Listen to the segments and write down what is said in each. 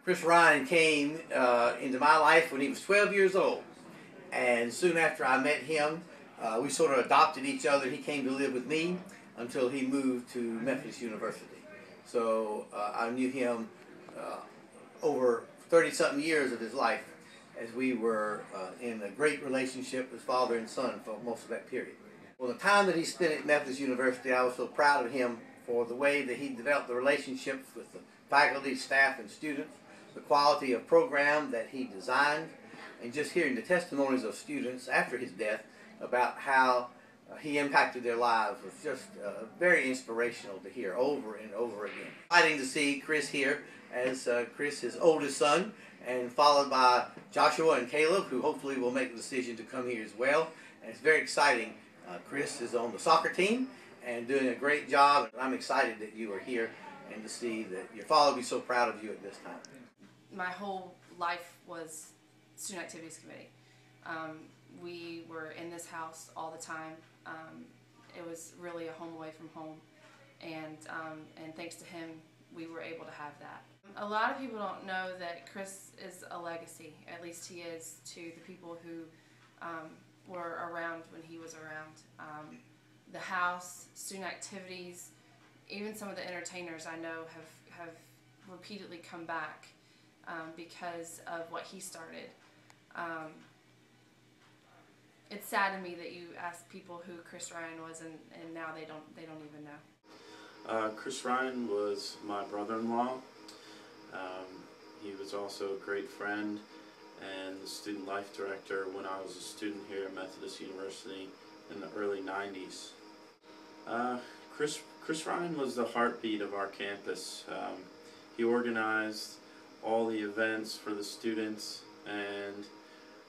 Chris Ryan came into my life when he was 12 years old. And soon after I met him, we sort of adopted each other. He came to live with me until he moved to Methodist University. So I knew him over 30-something years of his life as we were in a great relationship as father and son for most of that period. Well, the time that he spent at Methodist University, I was so proud of him for the way that he developed the relationships with the faculty, staff, and students, the quality of program that he designed, and just hearing the testimonies of students after his death about how he impacted their lives was just very inspirational to hear over and over again. Exciting to see Chris here as Chris, his oldest son, and followed by Joshua and Caleb, who hopefully will make the decision to come here as well. And it's very exciting. Chris is on the soccer team and doing a great job. I'm excited that you are here and to see that your father will be so proud of you at this time. My whole life was Student Activities Committee. We were in this house all the time. It was really a home away from home, and thanks to him, we were able to have that. A lot of people don't know that Chris is a legacy. At least he is to the people who were around when he was around. The house, student activities, even some of the entertainers I know have repeatedly come back because of what he started. It's sad to me that you ask people who Chris Ryan was, and now they don't even know. Chris Ryan was my brother-in-law. He was also a great friend and the student life director when I was a student here at Methodist University in the early 90s. Chris Ryan was the heartbeat of our campus. He organized all the events for the students and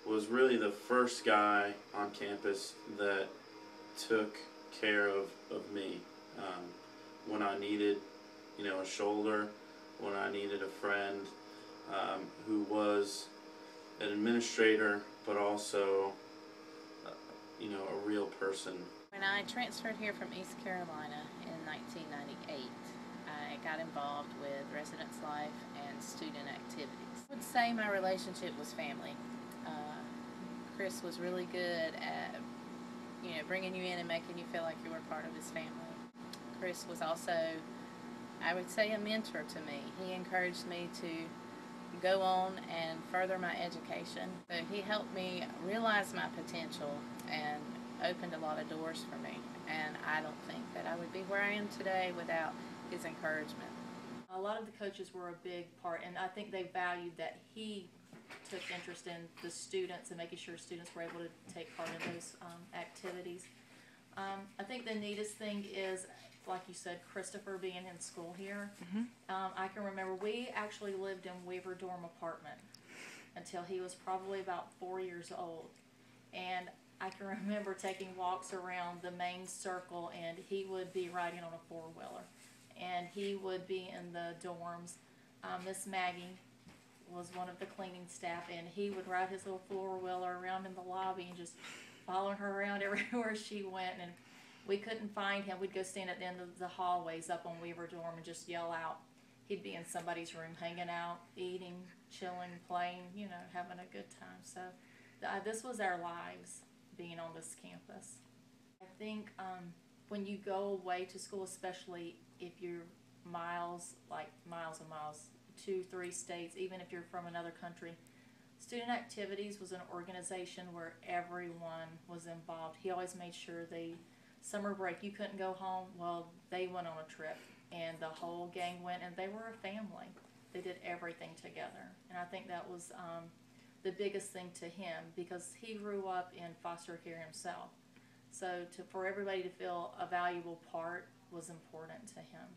was really the first guy on campus that took care of me when I needed, a shoulder, when I needed a friend who was an administrator, but also, a real person. When I transferred here from East Carolina in 1998, I got involved with residence life and student activities. I would say my relationship was family. Chris was really good at, bringing you in and making you feel like you were part of his family. Chris was also, I would say, a mentor to me. He encouraged me to go on and further my education. So he helped me realize my potential and opened a lot of doors for me. And I don't think that I would be where I am today without his encouragement. A lot of the coaches were a big part, and I think they valued that he took interest in the students and making sure students were able to take part in those activities. I think the neatest thing is, like you said, Christopher being in school here. I can remember we actually lived in Weaver dorm apartment until he was probably about 4 years old. And I can remember taking walks around the main circle, and he would be riding on a four-wheeler. And he would be in the dorms. Miss Maggie was one of the cleaning staff, and he would ride his little four-wheeler around in the lobby and just following her around everywhere she went. And we couldn't find him. We'd go stand at the end of the hallways up on Weaver dorm and just yell out. He'd be in somebody's room hanging out, eating, chilling, playing, having a good time. So this was our lives being on this campus. I think when you go away to school, especially if you're miles and miles, 2-3 states, even if you're from another country, Student Activities was an organization where everyone was involved. He always made sure summer break, you couldn't go home, well, they went on a trip, and the whole gang went, and they were a family. They did everything together, and I think that was the biggest thing to him, because he grew up in foster care himself. So for everybody to feel a valuable part was important to him.